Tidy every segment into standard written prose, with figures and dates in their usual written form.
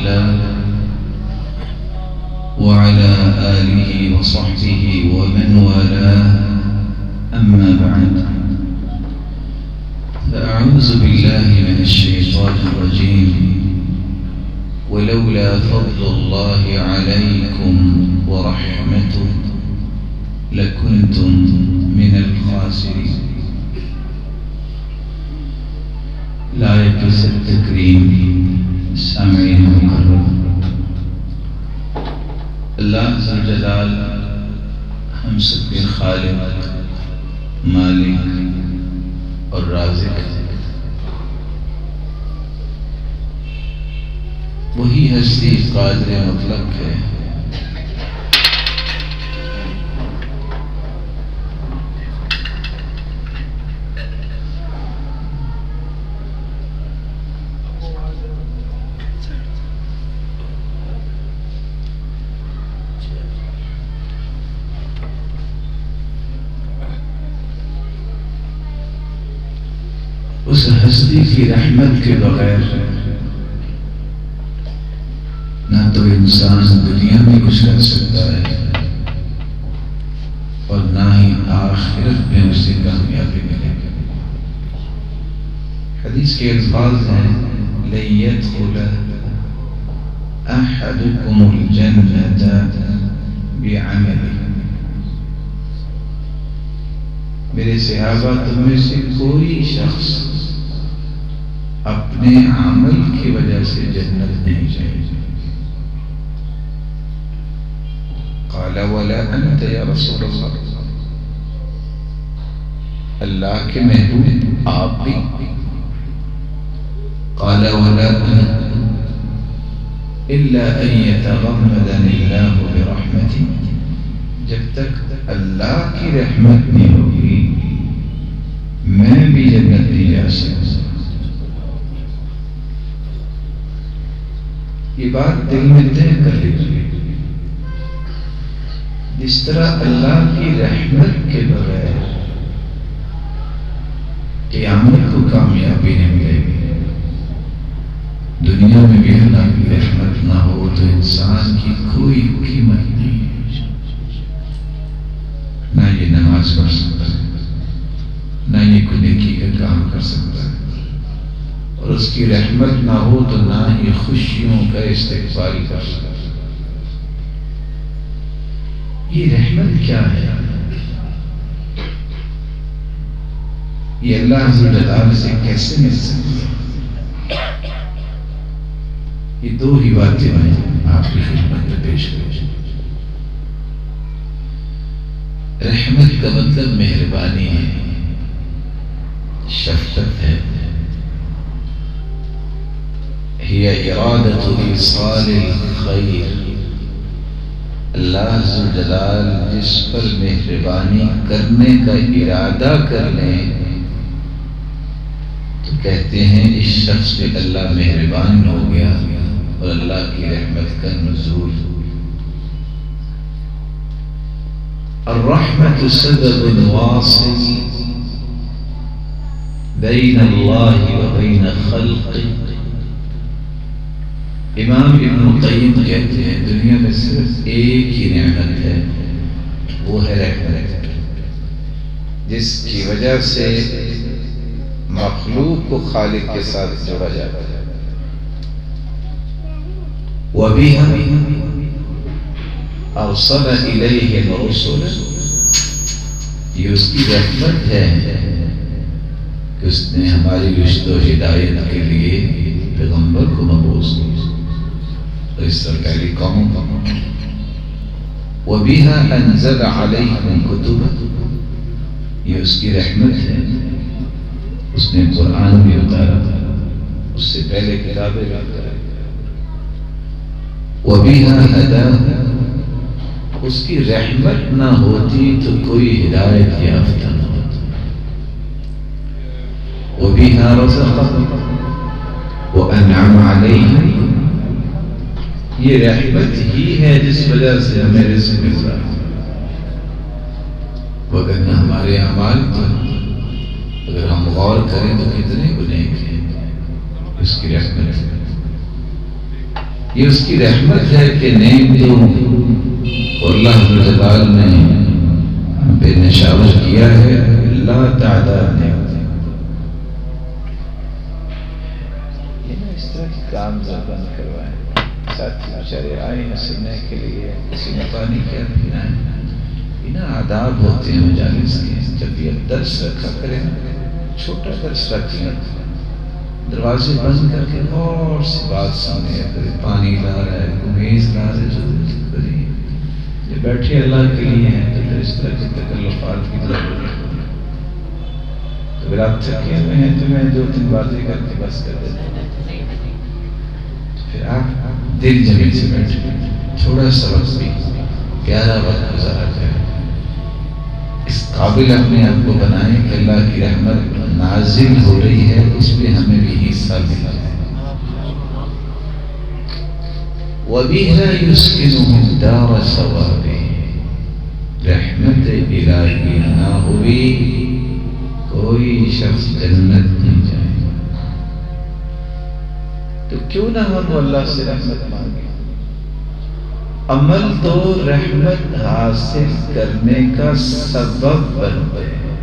تعالى وعلى آله وصحبه ومن والاه، أما بعد، فأعوذ بالله من الشيطان الرجيم. ولولا فضل الله عليكم ورحمته لكنتم من الخاسرين. لائق التکریم سامعین مکرم، اللہ ذی جلال ہم سب کے خالق، مالک اور رازق ہے. وہی ہستی قادر مطلق ہے. اس ہستی کی رحمت کے بغیر نہ تو انسان دنیا میں کچھ کر سکتا ہے اور نہ ہی آخرت میں اسے کامیابی ملے گی. حدیث کے الفاظ ہیں لَن يَدْخُلَ أَحَدُكُمُ الْجَنَّةَ بِعَمَلِهِ. میرے صحابہ تم میں سے کوئی شخص اپنے عمل کی وجہ سے جنت نہیں جائے. قال ولا انت یا رسول اللہ. اللہ کے محبوب آپ بھی. قال ولا انا الا ان يتغمدني الله برحمته. جب تک اللہ کی رحمت نہیں ہوگی میں بھی جنت نہیں جا سکتا. یہ بات دل میں طے کر لیجیے. جس طرح اللہ کی رحمت کے بغیر قیامت کو کامیابی نہیں ملے گی، دنیا میں بھی اللہ کی رحمت نہ ہو تو انسان کی کوئی قیمت نہیں ہے. نہ یہ نماز پڑھ سکتا ہے، نہ یہ کوئی نیکی کا کام کر سکتا ہے، اور اس کی رحمت نہ ہو تو نہ ہی خوشیوں کا استقبال کر سکتا ہے. یہ رحمت کیا ہے؟ یہ اللہ عز و جل سے کیسے مل سکتی ہے؟ یہ دو ہی باتیں میں آپ کی خدمت میں پیش کروں. رحمت کا مطلب مہربانی ہے، شفقت ہے. ہی ارادۃ ایصال الخیر. اللہ عز و جلال جس پر مہربانی کرنے کا ارادہ کر لیں تو کہتے ہیں اس شخص پہ اللہ مہربان ہو گیا اور اللہ کی رحمت کا نزول. الرحمة سبب واصل بین اللہ وبین خلقه. امام ابن القیم کہتے ہیں دنیا میں صرف ایک ہی نعمت ہے، وہ ہے رحمت، جس کی وجہ سے مخلوق کو خالق کے ساتھ جوڑا جاتا ہے. وَبِهَا أَرْسَلَ إِلَيْهِ الرُّسُلَ. یہ اس کی رحمت ہے کہ اس نے ہماری رشد و ہدایت کے لیے پیغمبر کو مبعوث کیا اور اس طرح پہلی قوموں کا. وَبِهَا أَنزَلَ عَلَيْهِمْ كُتُبًا. یہ اس کی رحمت ہے، اس نے قرآن بھی اتارا، اس سے پہلے کتابیں بھی اتاری. وَبِهَا هَدَاهُمْ. اس کی رحمت نہ ہوتی تو کوئی ہدایت یافتہ نہ ہوتا. وَبِهَا رَزَقَهُمْ وَأَنْعَمَ عَلَيْهِمْ. یہ رحمت ہی ہے جس وجہ سے ہمیں رزق مل رہا ہے، وگرنہ ہمارے اعمال تو اگر ہم غور کریں تو کتنے گناہ ہیں. اس کی رحمت یہ اس کی رحمت ہے کہ نعمتوں کو اللہ جلال نے ہم پہ نشاور کیا ہے، لا تعداد نعمت۔ اس طرح کے کام بند کروائیں، ساتھی بیچارے آئے ہیں سننے کے لیے، کسی نے پانی کیا پینا ہے، بنا آداب ہوتے ہیں مجالس کے۔ جب یہ درس رکھا کریں، چھوٹا درس رکھیں، دروازے بند کر کے اور سی بات سامنے کرے، پانی لا رہا ہے، میز لا رہا ہے، ضرورت کریں، یہ بیٹھے اللہ کے لیے ہیں، تو پھر اس طرح کی تکلفات کی ضرورت نہیں۔ تو پھر آپ تھکے ہوئے ہیں تو میں 2-3 باتیں کر کے بس کر دیتا ہوں، پھر آپ دل جمیل سے بیٹھے، تھوڑا سا وقت بھی 11 وقت گزارا جائے، اس قابل اپنے آپ کو بنائیں کہ اللہ کی رحمت نازل ہو رہی ہے، اس پہ ہمیں بھی حصہ ملا ہے۔ وَبِهَا يُسْكِنُهُمْ دَارَ ثَوَابِ، رحمت الہی نہ ہوئی کوئی شخص جنت نہیں جائے گا۔ تو کیوں نہ ہم اللہ سے رحمت مانگیں؟ عمل تو رحمت حاصل کرنے کا سبب بنتے ہیں،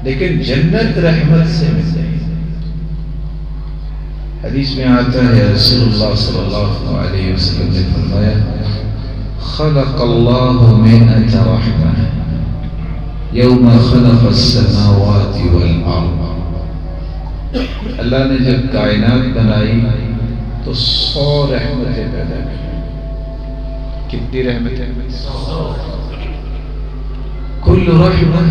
لیکن جنت رحمت سے ملتی ہے۔ حدیث میں آتا ہے رسول اللہ صلی اللہ علیہ وسلم نے فرمایا، خلق اللہ 100 رحمہ یوم خلق السماوات والارض، اللہ نے جب کائنات بنائی تو 100 رحمتیں پیدا کی۔ کتنی رحمتیں؟ کل رحمہ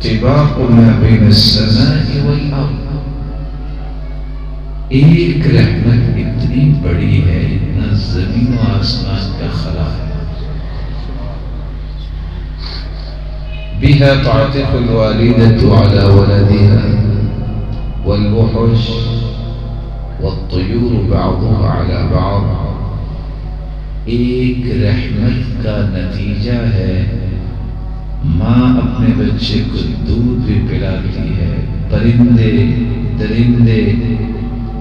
طباق ما بین السماء والارض، ایک رحمت اتنی بڑی ہے، اتنا زمین و آسمان کا خلا ہے۔ بها تعطف الوالدة على ولدها والوحش والطيور بعضها على بعض، ایک رحمت کا نتیجہ ہے ماں اپنے بچے کو دودھ بھی پلاتی ہے، پرندے درندے،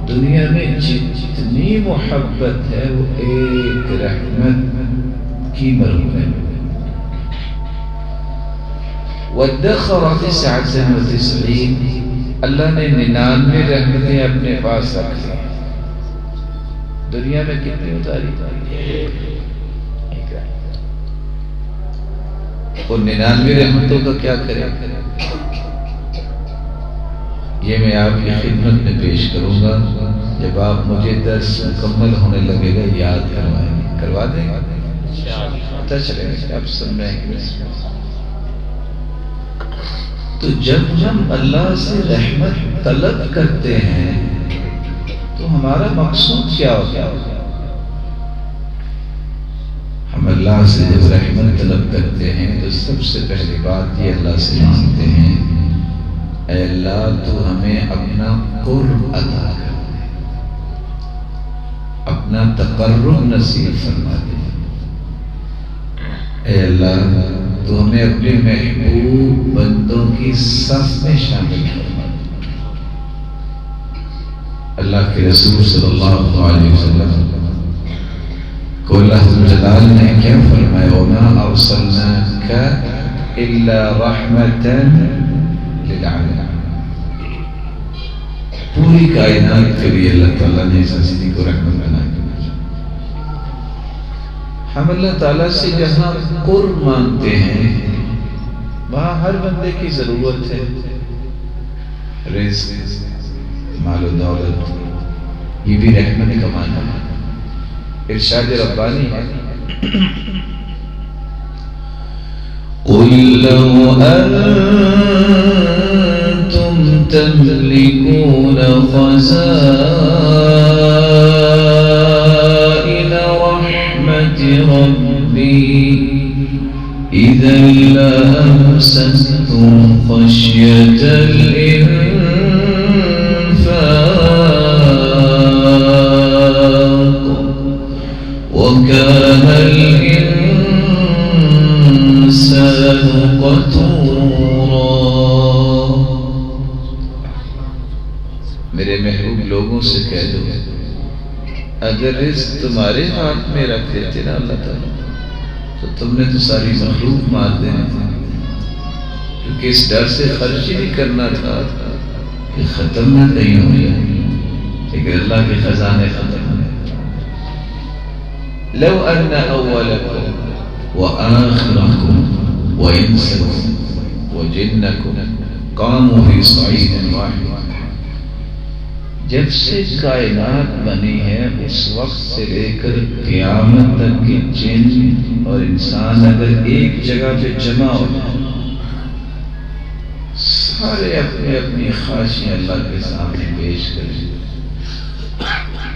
دنیا میں جتنی محبت ہے وہ ایک رحمت کی مرہون ہے۔ وَادَّخَرَ 99، اللہ نے 99 رحمتیں اپنے پاس رکھ لی۔ دنیا میں کتنی اتاری؟ ایک رحمت۔ اور 99 رحمتوں کا کیا کرے؟ یہ میں آپ کی خدمت میں پیش کروں گا، جب آپ مجھے درس مکمل ہونے لگے گا یاد کروائیں گے، کروا دیں گے، پتہ چلے گا آپ سن رہے ہیں۔ تو جب ہم اللہ سے رحمت طلب کرتے ہیں تو ہمارا مقصود کیا ہوتا ہے؟ ہم اللہ سے جب رحمت طلب کرتے ہیں تو سب سے پہلی بات یہ اللہ سے مانگتے ہیں، اے اللہ تو ہمیں اپنا قرب عطا کر دے، اپنا تقرب نصیب فرما دے، اے اللہ تو ہمیں اپنے محبوب بندوں کی صف میں شامل فرما دے۔ اللہ کے رسول صلی اللہ علیہ وسلم کو اللہ جلال نے کیا فرمایا، وَمَا أَرْسَلْنَاكَ إِلَّا رَحْمَةً لِلْعَالَمِينَ، پوری کائنات کے لیے اللہ تعالیٰ نے اس ہستی کو رحمت بنا کے بھیجا۔ ہم اللہ تعالیٰ سے جہاں قرب مانگتے ہیں وہاں ہر بندے کی ضرورت ہے، رزق، مال و دولت، یہ بھی رحمت کا معنی ہے۔ ارشاد ربانی ہے، قُلْ لَوْ أَنْتُمْ تَمْلِكُونَ خَزَائِنَ رَحْمَةِ رَبِّي إِذًا لَأَمْسَكْتُمْ خَشْيَةَ الْإِنفَاقِ وَكَانَ الْإِنسَانُ قَتُورًا۔ میرے محبوب لوگوں سے کہہ دو اگر رزق تمہارے ہاتھ میں رکھ دیتے نا اللہ تعالیٰ تو تم نے تو ساری مخلوق مار دینا تھا، کیونکہ اس ڈر سے خرچ ہی نہیں کرنا تھا کہ ختم نہ کہیں ہو جائے، لیکن اللہ کے خزانے ختم ہوئے۔ لو ان اولکم وآخرکم وانسکم وجنکم قاموا فی صعید واحد، جب سے کائنات بنی ہے اس وقت سے لے کر قیامت تک کے جن اور انسان اگر ایک جگہ پہ جمع ہو جائے، سارے اپنی اپنی خواہشیں اللہ کے سامنے پیش کریں،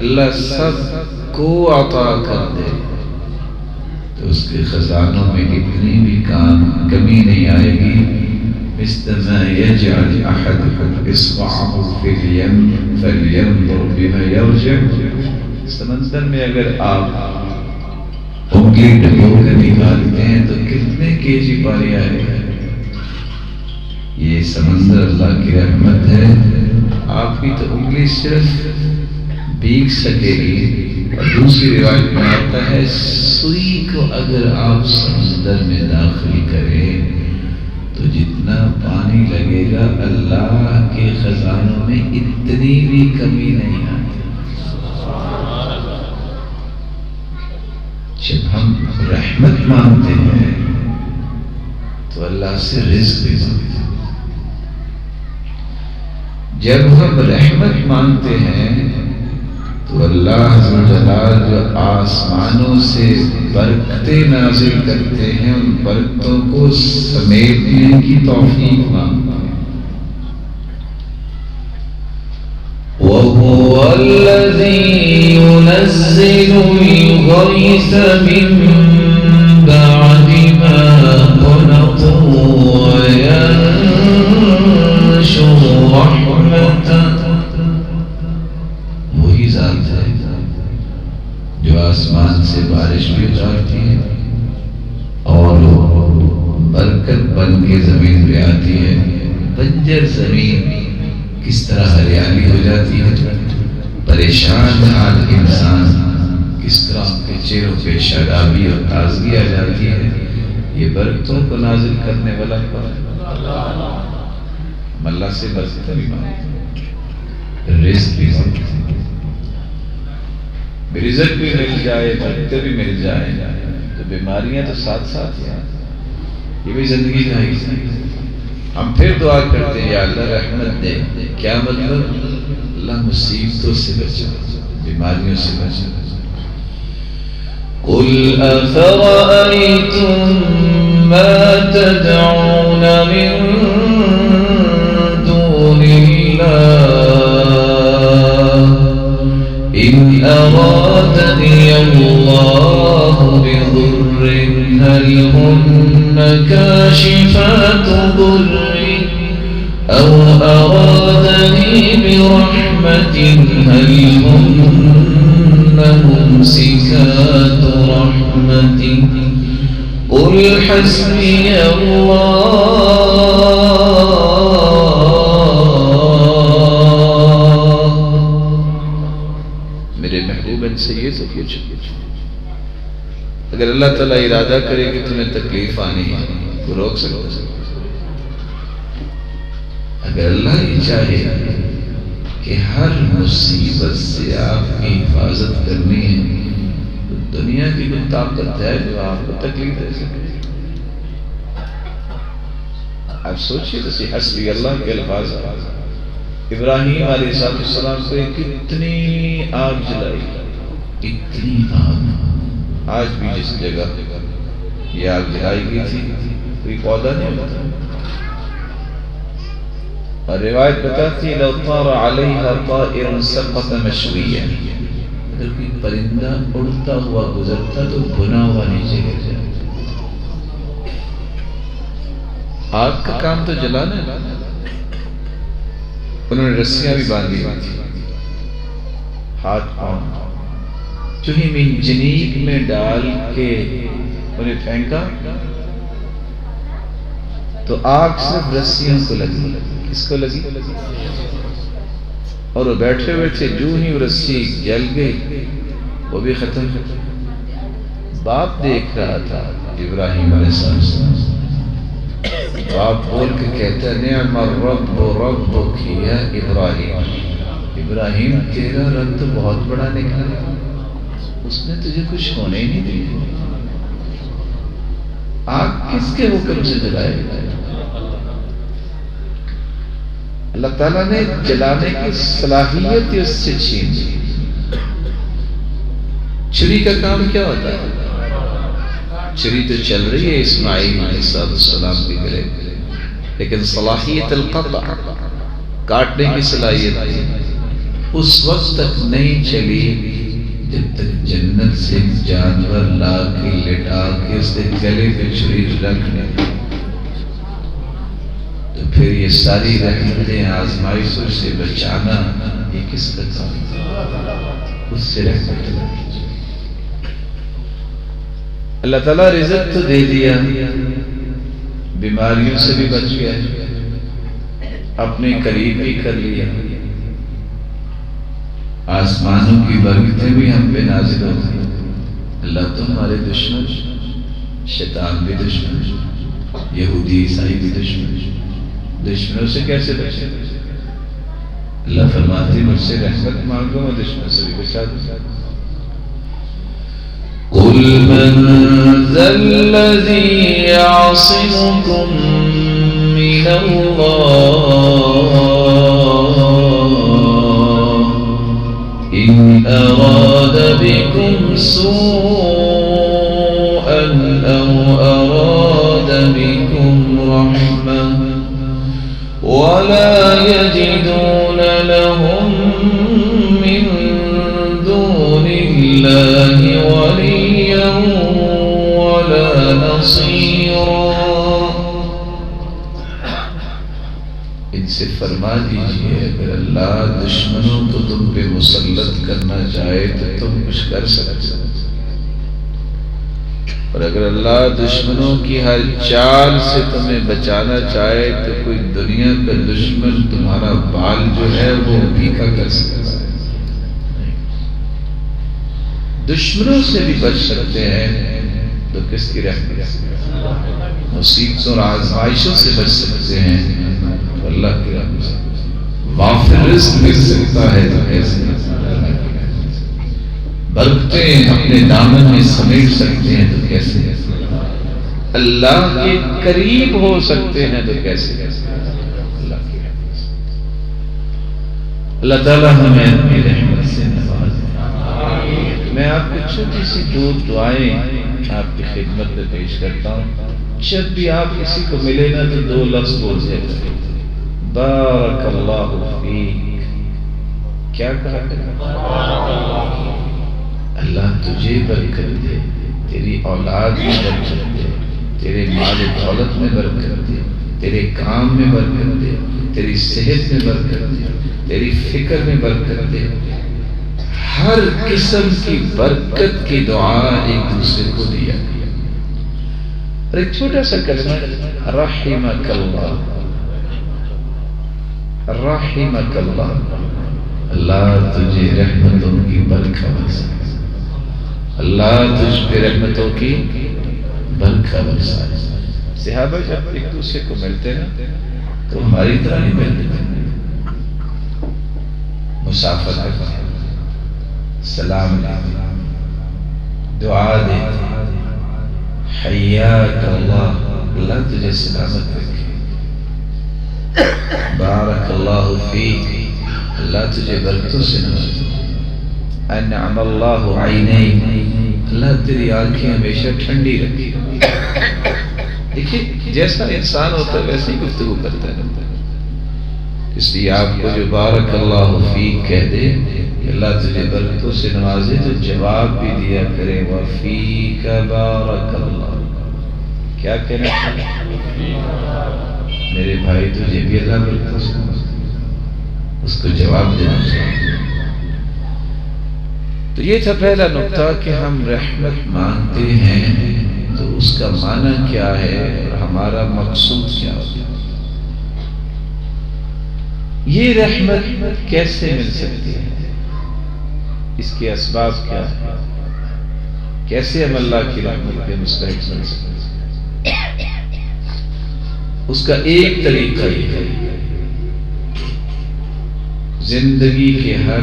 اللہ سب کو عطا کر دے تو اس کے خزانوں میں اتنی بھی کمی نہیں آئے گی۔ مثل ما يجعل احدكم اصبعه في اليم فلينظر بما يرجع، سمندر میں اگر آپ انگلی ڈبو کر نکالتے ہیں تو کتنے کیجی پانی آئے گا؟ یہ سمندر اللہ کی رحمت ہے، آپ کی تو انگلی صرف بھیگ سکے گی۔ اور دوسری روایت میں آتا ہے سوئی کو اگر آپ سمندر میں داخل کریں تو جتنا پانی لگے گا اللہ کے خزانوں میں اتنی بھی کمی نہیں آئی۔ جب ہم رحمت مانگتے ہیں تو اللہ سے رزق بھی مانگتے ہیں، جب ہم رحمت مانگتے ہیں تو اللہ عز و جلال جو آسمانوں سے برکتیں نازل کرتے ہیں ان برکتوں کو سمیٹنے کی توفیق مانگتا ہے۔ وَهُوَ الَّذِي يُنَزِّلُ الْغَيْثَ مِن بَعْدِ مَا قَنَطُوا وَيَنشُرُ رَحْمَتَهُ، وہی ذات ہے جو آسمان سے بارش بھی اتارتی ہے اور برکت بن کے زمین پہ آتی ہے۔ بنجر زمین کس طرح ہریالی ہو جاتی ہے، پریشان حال انسان کس طرح ان کے چہروں پہ شادابی اور تازگی آ جاتی ہے، یہ برکتوں کو نازل کرنے والا ہم اللہ سے برکت بھی مانگتے ہیں، رزق بھی مانگتے ہیں، رزق بھی مل جائے، برکتیں بھی مل جائے تو بیماریاں تو ساتھ ساتھ ہیں، یہ بھی زندگی کا حصہ ہے۔ ہم پھر دعا کرتے ہیں یا اللہ رحمت دے، کیا مطلب؟ اللہ مصیبتوں سے بچا، بیماریوں سے بچا۔ قل افرأيتم ما تدعون من دون الله إن أرادني الله بضر هل هن كاشفات ضري أو أرادني برحمة هل هن ممسكات رحمتي قل حسبي الله۔ میرے محبوب ان سے یہ تو کچھ اگر اللہ تعالیٰ ارادہ کرے کہ تمہیں تکلیف آنی ہے تو روک سکتا ہے، اگر اللہ یہ چاہے کہ ہر مصیبت سے آپ کی حفاظت کرنی ہے تو دنیا کی کوئی طاقت ہے جو آپ کو تکلیف دے سکے؟ آپ سوچئے تو حسبی اللہ کے الفاظ، ابراہیم علیہ السلام کو کتنی آگ جلائی، اتنی آگ، آج بھی جس جگہ یہ آگ جلائی گئی تھی کوئی پودا نہیں ہوتا، اور روایت بتاتی ہے لو طار علیہا طائر سقط مشویا، اگر کوئی پرندہ اڑتا ہوا گزرتا تو بنا ہوا نیچے گر جاتا۔ آگ کا کام تو جلانا ہے، انہوں نے رسیاں بھی باندھی تھی، ہاتھ پاؤں جو ہی منجنیق میں ڈال کے انہیں پھینکا تو آگ صرف رسیوں کو لگی، کس کو لگی؟ اور وہ بیٹھے ہوئے تھے، جو ہی وہ رسی جل گئی وہ بھی ختم. باپ دیکھ رہا تھا ابراہیم علیہ السلام. باپ بول کے کہتا ہے نعم الرب ربک یا ابراہیم. ابراہیم تیرا رب تو بہت بڑا نکلا، اس نے تجھے کچھ ہونے ہی نہیں دیا. آگ کس کے حکم سے جلائے؟ اللہ تعالیٰ نے جلانے کی صلاحیت اس سے چھین دی. چھری کا کام کیا ہوتا ہے؟ چھری تو چل رہی ہے اسماعیل علیہ السلام کے گلے، لیکن صلاحیت القطع، کاٹنے کی صلاحیت اس وقت تک نہیں چلی جب تک جنت سے جانور لا کے لٹا کے اس کے گلے پہ چھری رکھنے. تو پھر یہ ساری رحمتیں آزمائشوں سے بچانا یہ کس کا کام؟ اس سے رحمت اللہ. اللہ تعالیٰ رزق تو دے دیا، بیماریوں سے بھی بچ گیا، اپنے قریب بھی کر لیا. آسمانوں کی برکتیں بھی ہم پہ نازل ہوتی ہیں. اللہ تمہارے دشمن، شیطان بھی دشمن، یہودی عیسائی بھی دشمن. دشمنوں سے کیسے بچے؟ اللہ فرماتے مجھ سے رحمت مانگو میں دشمن سے بھی بچا دوں. قل من ذا الذي يعصمكم من الله إن أراد بكم سوءا أو أراد بكم رحمة ولا يجدون لهم من دون الله وليا ولا نصيرا. ان سے فرما دیجئے اگر اللہ دشمنوں کو تم پہ مسلط کرنا چاہے تو تم کچھ کر سکتے، اور اگر اللہ دشمنوں کی ہر چال سے تمہیں بچانا چاہے تو کوئی دنیا کا دشمن تمہارا بال جو ہے وہ بھیکا کر سکتا ہے. دشمنوں سے بھی بچ سکتے ہیں تو کس کی رحمت؟ مصیبتوں اور آزمائشوں سے بچ سکتے ہیں تو اللہ کی رحمت سے. وافر رزق مل سکتا ہے تو کیسے؟ برکتیں اپنے دامن میں سمیٹ سکتے ہیں تو کیسے؟ اللہ کے قریب ہو سکتے ہیں تو کیسے؟ اللہ کی رحمت سے. اللہ تعالیٰ ہمیں اپنی رحمت سے نوازے. میں آپ کو چھوٹی سی دو دعائیں آپ کی خدمت میں پیش کرتا ہوں. جب بھی آپ کسی کو ملے نا تو دو لفظ بول دیتے بارک اللہ فیک. کیا کہا کریں؟ اللہ تجھے برکت دے، تیری اولاد میں برکت دے، تیرے مال دولت میں برکت دے، تیرے کام میں برکت دے، تیری صحت میں برکت دے، تیری فکر میں برکت دے. ہر قسم کی برکت کی دعا ایک دوسرے کو دیا. اور ایک چھوٹا سا کلمہ رحمک اللہ، رحمک اللہ. اللہ تجھے رحمتوں کی برکت برسائے، اللہ تجھ پہ رحمتوں کی برکت برسائے. صحابہ جب ایک دوسرے کو ملتے نا تو ہماری طرح نہیں ملتے، مسافر کرتے، سلام دیتے، دعا دیتے، حیاک اللہ، اللہ تجھے سلامت رکھے، بارک اللہ فیک، اللہ تجھے برکتوں سے نوازے، انعم اللہ عینیک، اللہ تیری آنکھیں ہمیشہ ٹھنڈی رکھے. دیکھیے جیسا انسان ہوتا ہے ویسے ہی گفتگو کرتا ہے. اس لیے آپ کو جو بارک اللہ فیک کہہ دے کہ اللہ تجھے برکتوں سے نوازے تو جواب بھی دیا کرے وفیک بارک اللہ. کیا کہنا چاہیے؟ میرے بھائی تجھے بھی اللہ برکتوں سے نوازے، اس کو جواب دینا چاہیے. تو یہ تھا پہلا نقطہ کہ ہم رحمت مانگتے ہیں تو اس کا معنی کیا ہے اور ہمارا مقصود کیا ہوتا ہے. یہ رحمت کیسے مل سکتی ہے، اس کے اسباب کیا ہے؟ کیسے ہم اللہ کی رحمت کے مستحق بن سکتے ہیں؟ اس کا ایک طریقہ یہ ہے، زندگی کے ہر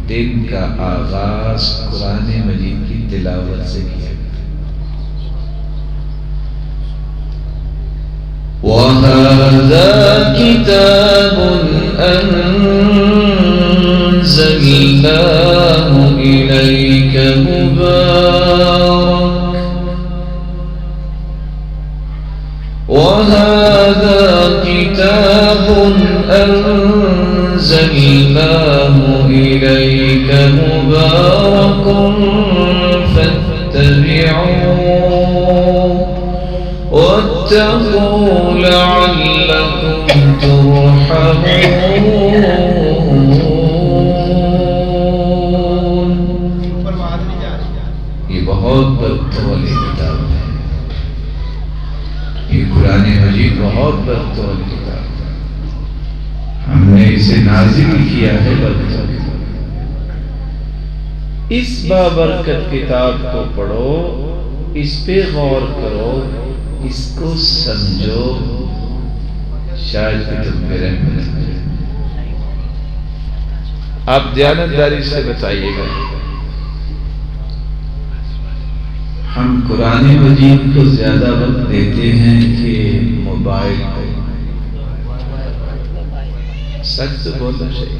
دن کا آغاز قرآن مجید کی تلاوت سے کیا۔ وَهَذَا كِتَابٌ أَنزَلْنَاهُ إِلَيْكَ مُبَارَكٌ وَهَذَا كِتَابٌ أَنزَلْنَاهُ إِلَيْكَ مُبَارَكٌ فَاتَّبِعُوهُ وَاتَّقُوا لَعَلَّكُمْ تُرْحَمُونَ۔ یہ بہت برکتوں والی کتاب ہے، یہ قرآن مجید بہت برکتوں والی کتاب ہے۔ ہم نے اسے نازل کیا ہے برکتوں کی۔ اس بابرکت کتاب کو پڑھو، اس پہ غور کرو، اس کو سمجھو، شاید کہ تم پہ رحمت ہو جائے۔ آپ دیانتداری سے بتائیے گا، ہم قرآن مجید کو زیادہ وقت دیتے ہیں کہ موبائل کو؟ سچ تو بولنا چاہیے۔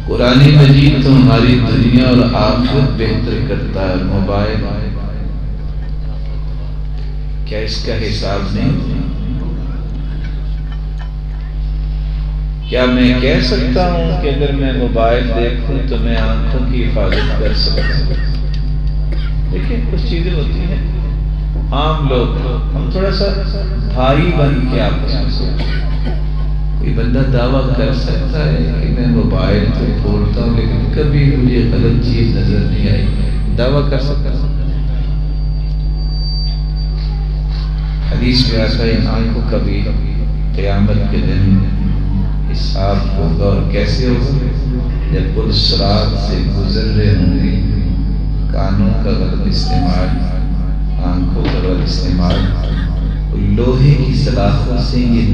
قرآن مجید تو ہماری دنیا اور آخرت بہتر کرتا ہے، موبائل کیا اس کا حساب نہیں؟ کیا میں کہہ سکتا ہوں کہ اگر میں موبائل دیکھوں تو میں آنکھوں کی حفاظت کر سکتا ہوں؟ دیکھیں کچھ چیزیں ہوتی ہیں، عام لوگ ہم تھوڑا سا بھائی بن کے آپس میں سوچیں۔ کوئی بندہ دعویٰ کر سکتا ہے کہ میں موبائل تو کھولتا ہوں لیکن کبھی مجھے غلط چیز نظر نہیں آئی، دعویٰ کر سکتا ہے؟ حدیث میں آتا ہے آنکھوں کا بھی قیامت کے دن حساب ہوگا، اور کیسے ہوگا؟ جب پل صراط سے گزر رہے ہوں گے، کانوں کا غلط استعمال، آنکھوں کا غلط استعمال، لوہے کی سلاخوں سے یہ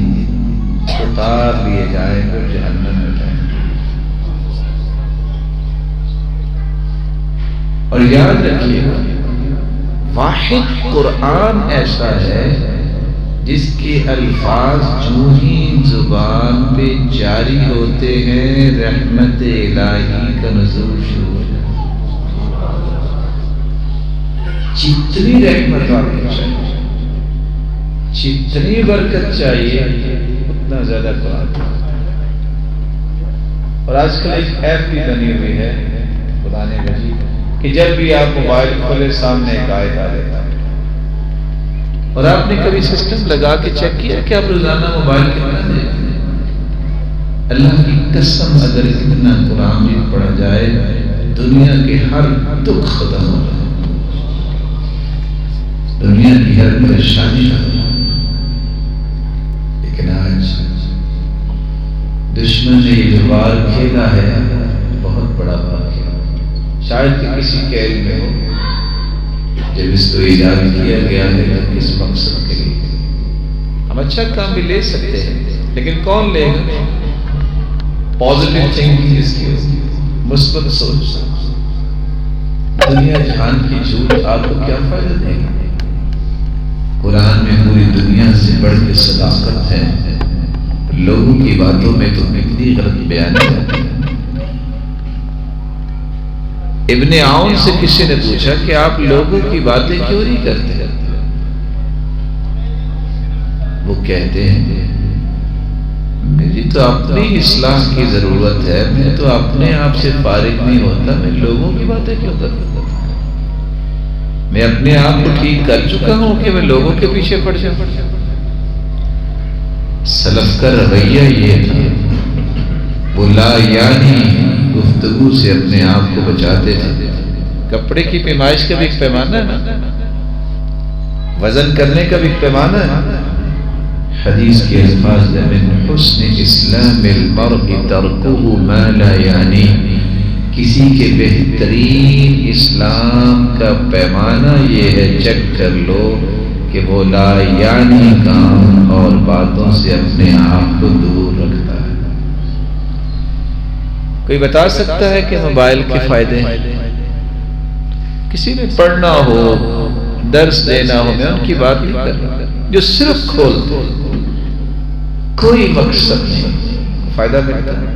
اتار لیے جائیں گے، جہنم میں جائیں گے۔ اور یاد رکھیے گا، واحد قرآن ایسا ہے جس کے الفاظ جو ہی زبان پہ جاری ہوتے ہیں رحمت الہی کا نزول شروع ہو جاتا ہے۔ جتنی رحمت آپ کو چاہیے، جتنی برکت چاہیے، اتنا زیادہ قرآن۔ اور آج کل ایک ایپ بھی بنی ہوئی ہے قرآن مجید کہ جب بھی آپ موبائل کھولے سامنے ایک آیت آ جاتا ہے۔ اور آپ نے کبھی سسٹم لگا کے چیک کیا کہ آپ روزانہ موبائل کتنا دیکھتے ہیں؟ اللہ کی قسم اگر اتنا قرآن بھی پڑھا جائے دنیا کے ہر دکھ ختم ہو جائے، دنیا کی ہر پریشانی ختم ہو۔ لیکن آج دشمن نے یہ جو وار کھیلا ہے بہت بڑا وار کھیلا، شاید کہ کسی قید میں ہو جب اس کو ایجاد کیا گیا ہے تو کس مقصد کے لیے؟ ہم اچھا کام بھی لے سکتے ہیں لیکن کون لے گا؟ پازیٹیو تھنکنگ اس کی، مثبت سوچ۔ دنیا جہان کی جھوٹ آپ کو کیا فائدہ دے گا؟ قرآن میں پوری دنیا سے بڑھ کے صداقت ہے، لوگوں کی باتوں میں تو کتنی غلط بیانی ہے۔ ابن عون سے کسی نے پوچھا کہ آپ لوگوں کی باتیں کیوں نہیں کرتے؟ وہ کہتے ہیں میری تو اپنی اصلاح کی ضرورت ہے، میں تو اپنے آپ سے فارغ نہیں ہوتا، میں لوگوں کی باتیں کیوں کرتا؟ میں اپنے آپ کو ٹھیک کر چکا ہوں کہ میں لوگوں کے پیچھے پڑ جاؤں۔ سلف کا رویہ یہ تھا، وہ لا یعنی گفتگو سے اپنے آپ کو بچاتے تھے۔ کپڑے کی پیمائش کا بھی ایک پیمانہ ہے نا، وزن کرنے کا بھی ایک پیمانہ ہے۔ حدیث کے الفاظ من حسن اسلام المرء ترکہ ما لا یعنی، کسی کے بہترین اسلام کا پیمانہ یہ ہے، چیک کر لو کہ وہ لا یعنی کام اور باتوں سے اپنے آپ کو دور رکھتا ہے۔ کوئی بتا سکتا ہے کہ موبائل کے فائدے ہیں؟ کسی نے پڑھنا ہو، درس دینا ہو، میں ان کی بات نہیں کر رہا، جو صرف کھولتے کوئی مقصد نہیں، فائدہ ملتا ہے۔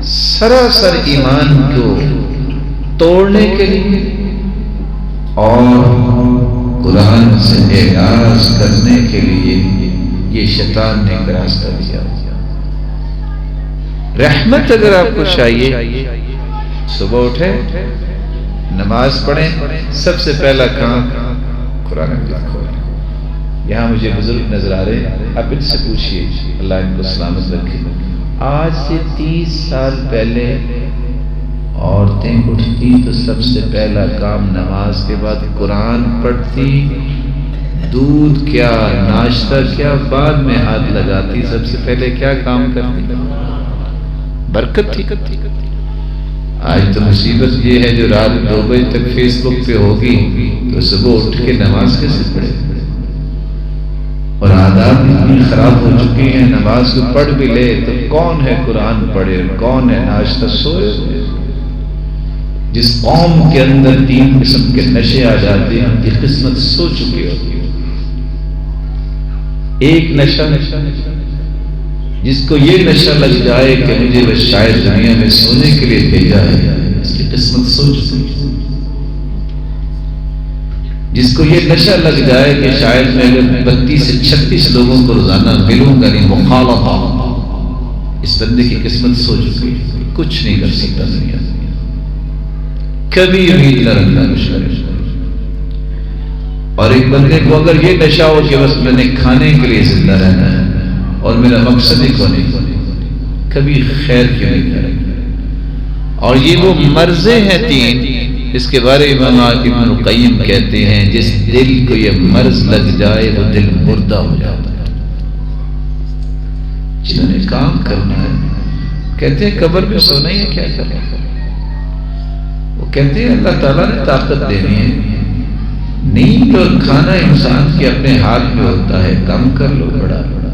سراسر ایمان کو توڑنے کے لیے اور قرآن سے اعراض کرنے کے لیے یہ شیطان نے ایک راستہ دیا۔ رحمت اگر آپ کو چاہیے، صبح اٹھے، نماز پڑھیں، سب سے پہلا کام قرآن مجید کھولیں۔ یہاں مجھے بزرگ نظر آ رہے ہیں، آپ ان سے پوچھئے، اللہ ان کو سلامت رکھے۔ آج سے 30 سال پہلے عورتیں اٹھتی تو سب سے پہلا کام نماز کے بعد قرآن پڑھتی، دودھ کیا، ناشتہ کیا، بعد میں ہاتھ لگاتی، سب سے پہلے کیا کام کرتی؟ برکت تھی۔ آج تو مصیبت یہ ہے جو رات 2 بجے تک فیس بک پہ ہوگی تو صبح اٹھ کے نماز کیسے پڑھے؟ اور آداب اتنی خراب ہو چکی ہیں، نماز کو پڑھ بھی لے تو کون ہے قرآن پڑھے، کون ہے ناشتہ سوئے؟ جس قوم کے اندر 3 قسم کے نشے آ جاتے ہیں ان کی قسمت سو چکی ہوتی ہے۔ ایک نشہ جس کو یہ نشہ لگ جائے کہ مجھے بس شاید دنیا میں سونے کے لیے بھیجا ہے، اس کی قسمت سو چکی ہے۔ جس کو یہ نشہ لگ جائے کہ شاید میں اگر 32 سے 36 لوگوں کو روزانہ ملوں گا نہیں، مخالطہ، اس بندے کی قسمت سو چکی ہے، کچھ نہیں کر سکتا دنیا میں، کبھی امید نہ رکھنا مشکل ہے۔ اور ایک بندے کو اگر یہ نشہ ہو کہ بس میں نے کھانے کے لیے زندہ رہنا ہے اور میرا مقصد ہی کوئی نہیں، کبھی خیر کیوں نہیں کرے گا۔ اور یہ وہ مرضیں ہیں 3 اس کے بارے امام ابن القیم کہتے ہیں جس دل کو یہ مرض لگ جائے وہ دل مردہ ہو جاتا ہے۔ جنہوں نے کام کرنا ہے کہتے ہیں قبر میں سونا ہی ہے، کیا کریں؟ وہ کہتے ہیں اللہ تعالیٰ نے طاقت دینی ہے، نیند اور کھانا انسان کے اپنے ہاتھ میں ہوتا ہے، کم کر لو بڑا بڑا۔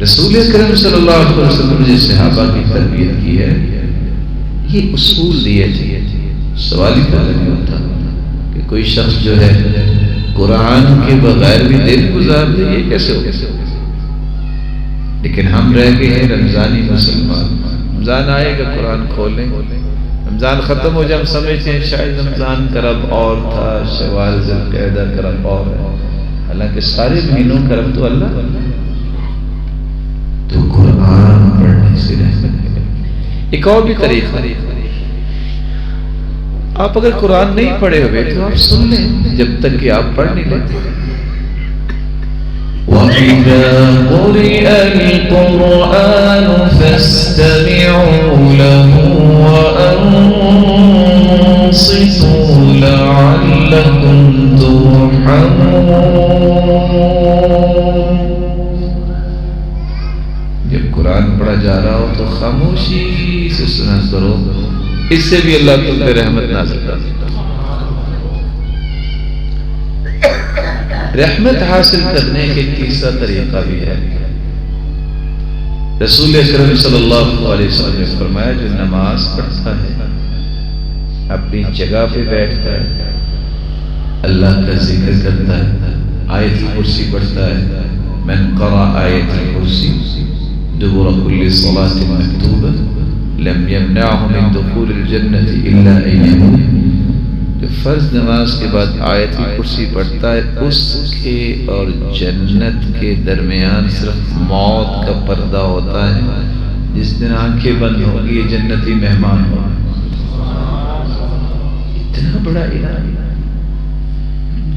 رسول کریم صلی اللہ علیہ وسلم نے صحابہ کی تربیت کی ہے، یہ اصول دیے تھے۔ سوال ہی پیدا نہیں ہوتا کہ کوئی شخص جو ہے قرآن کے بغیر بھی دن گزار دے، یہ کیسے ہو؟ لیکن ہم رہ گئے ہیں رمضانی مسلمان، رمضان آئے گا قرآن کھولیں، رمضان ختم ہو جائے ہم سمجھتے ہیں شاید رمضان کا رب اور تھا، شوال ذوالقعدہ کا رب اور ہے، حالانکہ سارے مہینوں کا رب تو اللہ۔ تو قرآن پڑھنے سے رحمت ہے۔ ایک اور بھی طریقہ، آپ اگر قرآن نہیں پڑھے ہوئے تو آپ سن لیں جب تک کہ آپ پڑھ نہیں لیتے۔ وَإِذَا قُرِئَ الْقُرْآنُ فَاسْتَمِعُوا لَهُ وَأَنصِتُوا لَعَلَّكُمْ تُرْحَمُونَ۔ جب قرآن پڑھا جا رہا ہو تو خاموشی سے سنا کرو، اس سے بھی اللہ تم پہ رحمت نازل کرتا ہے۔ رحمت حاصل کرنے کے تیسرا طریقہ بھی ہے۔ رسول اکرم صلی اللہ علیہ وسلم نے فرمایا جو نماز پڑھتا ہے، اپنی جگہ پہ بیٹھتا ہے، اللہ کا ذکر کرتا ہے، آیت الکرسی پڑھتا ہے، من قرأ آیت الکرسی دبر كل صلاة مكتوبة لم يمنعه من دخول الجنة إلا أن يموت۔ جو فرض نماز کے بعد آیت الکرسی پڑھتا ہے اس کے اور جنت کے درمیان صرف موت کا پردہ ہوتا ہے، جس دن آنکھیں بند ہوگی یہ جنتی مہمان ہو۔ اتنا بڑا انعام۔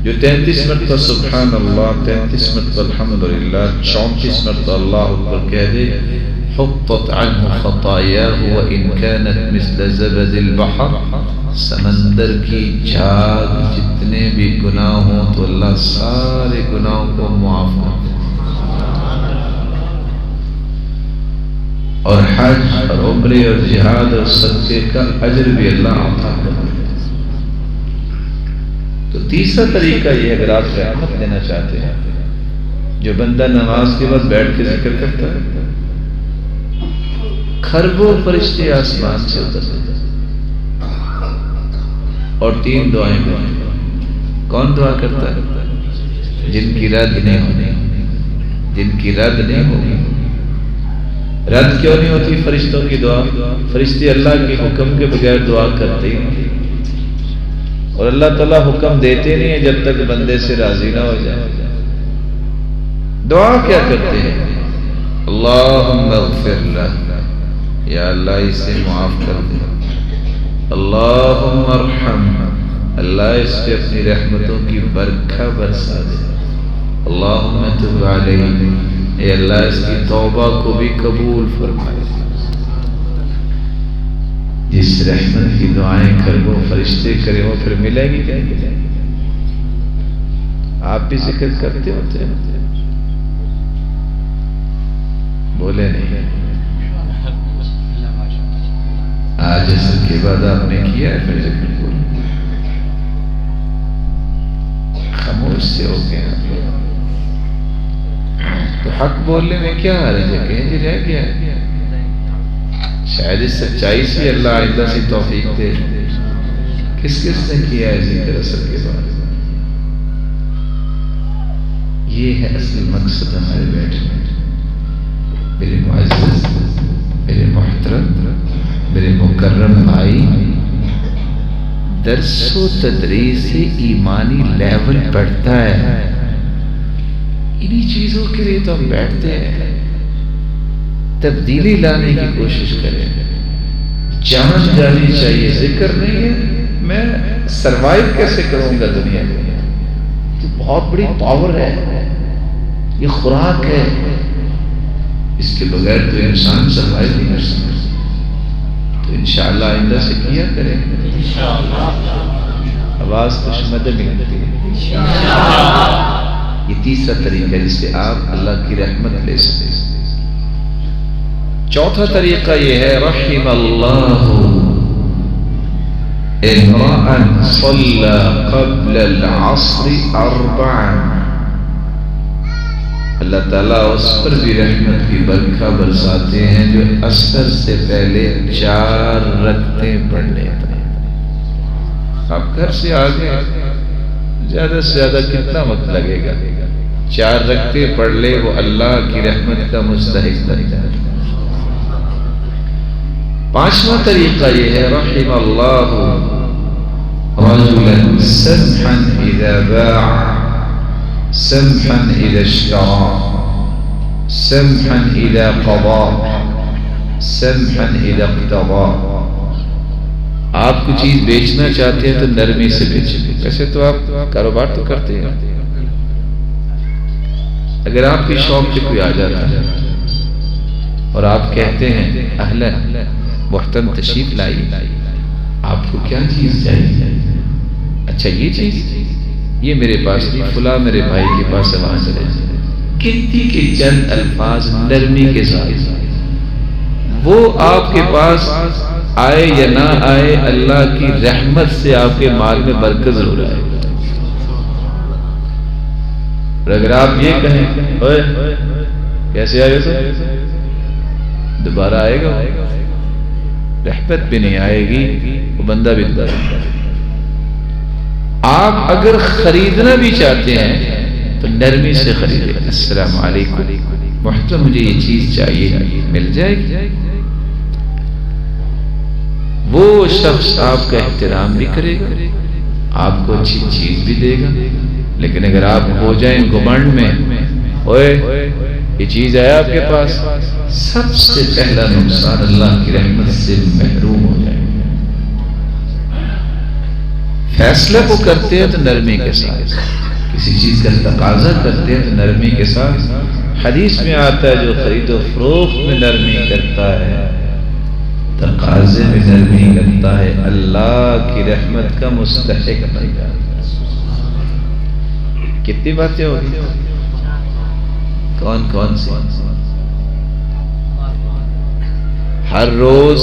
جو 33 مرتبہ سبحان اللہ، 33 مرتبہ الحمدللہ، 34 مرتبہ اللہ اکبر کہہ دے، حطت عنہ خطایاہ وان كانت مثل زبد البحر، سمندر کی جھاگ جتنے بھی گناہ ہوں تو اللہ سارے گناہوں کو معاف کر دے۔ اور حج اور عمرے اور جہاد اور صدقے کا اجر بھی اللہ عطا کرتا ہے۔ تو تیسرا طریقہ یہ، اگر آپ رحمت لینا چاہتے ہیں، جو بندہ نماز کے بعد بیٹھ کے ذکر کرتا ہے، کھربوں فرشتے آسمان سے اترتے ہیں اور 3 دعائیں کرتے ہیں۔ کون دعا کرتا ہے؟ جن کی رد نہیں ہونی، جن کی رد نہیں ہوگی۔ رد کیوں نہیں ہوتی فرشتوں کی دعا؟ فرشتے اللہ کے حکم کے بغیر دعا کرتے ہی نہیں، اور اللہ تعالیٰ حکم دیتے نہیں ہیں جب تک بندے سے راضی نہ ہو جائے۔ دعا کیا کرتے ہیں؟ اللہم اغفر لہ، یا اللہ اسے معاف کر دے۔ اللہم ارحم، اللہ اس پہ اپنی رحمتوں کی برکھا برسا دے۔ اللہم تب علیہ، اے اللہ اس کی توبہ کو بھی قبول فرمائے۔ جس رحمت کی دعائیں کر وہ فرشتے کرے وہ پھر ملے گی کیا؟ آپ بھی ذکر کرتے ہوتے ہیں؟ بولے نہیں؟ آج اصل کے بعد آپ نے کیا ہے پھر ذکر بولے؟ خاموش سے ہو گیا تو حق بولنے میں کیا حرج ہے؟ کہیں جی رہ گیا ہے، شاید اس سچائی سے اللہ آئندہ سے توفیق دے۔ کس کس نے کیا ہے ذکر اصل کے بعد؟ یہ ہے اصل مقصد ہمارے بیٹھنے۔ میرے معزز، میرے محترم، میرے مکرم بھائی، درس و تدریس سے ایمانی لیول بڑھتا ہے۔ انہی چیزوں کے لیے تو ہم بیٹھتے ہیں۔ تبدیلی لانے کی کوشش کریں، جان جانی چاہیے۔ ذکر نہیں ہے میں سروائیو کیسے کروں گا دنیا میں، تو بہت بڑی پاور ہے، یہ خوراک ہے، اس کے بغیر تو انسان سروائیو نہیں کر سکتا۔ تو انشاءاللہ آئندہ سے کیا کریں۔ آواز خوشمد ملتی ہے۔ یہ تیسرا طریقہ ہے جس سے آپ اللہ کی رحمت لے سکتے ہیں۔ چوتھا طریقہ یہ ہے، رحم اللہ امرأ صلی قبل العصر 4، اللہ تعالیٰ اس پر بھی رحمت کی برکھا برساتے ہیں جو عصر سے پہلے 4 رکعتیں پڑھ لیتا ہے۔ آپ گھر سے آگے زیادہ سے زیادہ کتنا وقت لگے گا؟ 4 رکعتیں پڑھ لے، وہ اللہ کی رحمت کا مستحق بن جائے۔ 5واں طریقہ یہ ہے، رحم اللہ رجلا سمحا اذا باع، سمحا اذا اشترى، سمحا اذا قضى، سمحا اذا اقتضى۔ آپ کو چیز بیچنا چاہتے ہیں تو نرمی سے بیچیں۔ ویسے تو آپ کاروبار تو کرتے ہیں، اگر آپ کی شاپ پہ کوئی آ جاتا ہے اور آپ کہتے ہیں اہلا محترم تشریف لائیے، آپ کو کیا چیز چاہیے؟ اچھا یہ چیز، یہ میرے پاس نہیں، فلاں میرے بھائی کے پاس ہے، وہاں چلے جائیں۔ کتنی کے چند الفاظ نرمی کے ساتھ، وہ آپ کے پاس آئے یا نہ آئے، اللہ کی رحمت سے آپ کے مال میں برکت ضرور آئے۔ اور اگر آپ یہ کہیں اوے کیسے آئے سر، دوبارہ آئے گا، رحمت بھی نہیں آئے گی، وہ بندہ بھی دوبارہ۔ آپ اگر خریدنا بھی چاہتے ہیں تو نرمی سے خریدیں۔ السلام علیکم محترم، مجھے یہ چیز چاہیے، مل جائے گی۔ وہ شخص آپ کا احترام بھی کرے گا، آپ کو اچھی چیز بھی دے گا۔ لیکن اگر آپ ہو جائیں گمنڈ میں، اوے یہ چیز ہے آپ کے پاس، سب سے پہلا نقصان اللہ کی رحمت سے محروم ہو جائے گا۔ فیصلہ کو کرتے ہیں تو نرمی کے ساتھ، کسی چیز کا تقاضا کرتے ہیں تو نرمی کے ساتھ۔ حدیث میں آتا ہے جو خرید و فروخت میں نرمی کرتا ہے، تقاضے میں نرمی کرتا ہے، اللہ کی رحمت کا مستحق بن جاتا ہے۔ کتنی باتیں ہوگی؟ کون کون سی؟ ہر روز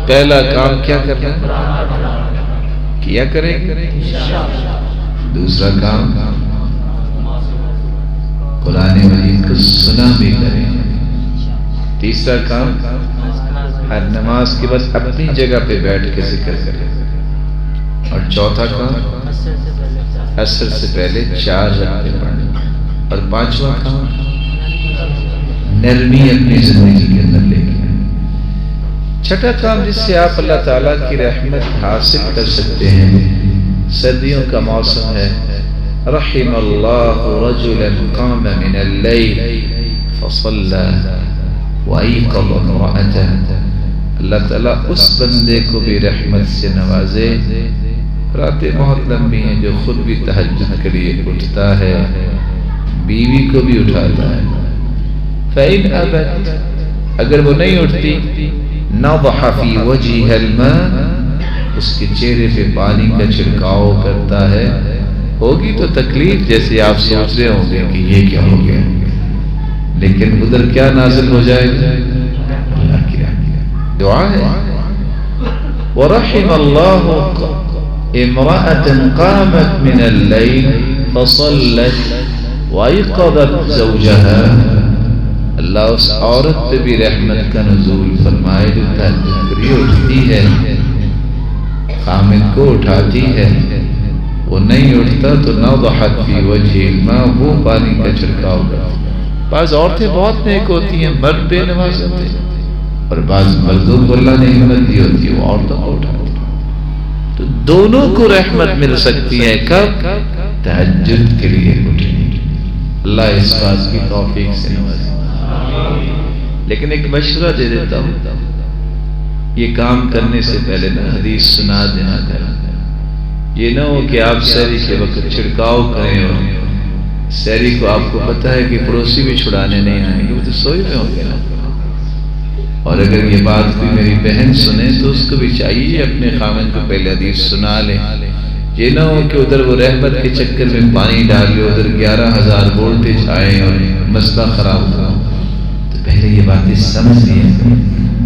پہلا کام کیا کرنا کیا کریں گے، دوسرا کام قرآن مجید کو سنا بھی کریں، تیسرا کام ہر نماز کے بعد اپنی جگہ پہ بیٹھ کے ذکر کریں، اور چوتھا کام عصر سے پہلے 4 رکعتیں پڑھیں، اور پانچواں کام نرمی اپنی زندگی کے اندر لے کے آئیں۔ چھٹا کام جس سے آپ اللہ تعالیٰ کی رحمت حاصل کر سکتے ہیں، سردیوں کا موسم ہے، رحم اللہ رجلا قام من اللیل فصلى وایقظ امرأته، اللہ تعالیٰ اس بندے کو بھی رحمت سے نوازے، راتیں بہت لمبی ہیں، جو خود بھی تہجد کے لیے اٹھتا ہے، بیوی کو بھی اٹھاتا ہے، فَإِنْ أَبَتْ، اگر وہ نہیں اٹھتی، نَضَحَ فِي وَجْهِهَا الْمَاء، اس کے چہرے پہ پانی کا چھڑکاؤ کرتا ہے۔ ہوگی تو تکلیف جیسے آپ سوچ رہے ہوں گے کہ یہ کیا ہو گیا، لیکن ادھر کیا نازل ہو جائے گا، اللہ کی رحمت، دعا ہے۔ وَرَحِمَ اللَّهُ امرأة قامت من الليل فصلت وایقظت زوجها، اللہ اس عورت پہ بھی رحمت کا نزول فرمائے جو تہجد کے لیے اٹھتی ہے، خامد کو اٹھاتی ہے، وہ نہیں اٹھتا تو نضحت فی وجہ الماء، وہ پانی کا چھڑکاؤ کرتی۔ بعض عورتیں بہت نیک ہوتی ہیں، مرد بے نماز ہوتے ہیں، اور بعض مردوں کو اللہ نے ہمت دی ہوتی ہے، وہ عورتوں کو اٹھاتی، تو دونوں کو رحمت مل سکتی ہے، کب؟ تہجد کے لیے اٹھیں۔ اللہ اس بات کی توفیق سے نوازے۔ لیکن ایک مشورہ دے دیتا ہوں، یہ کام کرنے سے پہلے نا حدیث سنا دینا کریں، یہ نہ ہو کہ آپ سحری کے وقت چھڑکاؤ کریں، اور سحری کو آپ کو پتا ہے کہ پڑوسی بھی چھڑانے نہیں آئیں گے، وہ تو سوئے میں ہوں گے نا، اور اگر یہ بات کوئی میری بہن سنے تو اس کو بھی چاہیے اپنے خامن کو پہلے حدیث سنا لے، یہ نہ ہو کہ ادھر وہ رحمت کے چکر میں پانی ڈال لے، ادھر 11,000 وولٹیج آئے اور مسئلہ خراب ہوا، تو پہلے یہ باتیں سمجھ لیں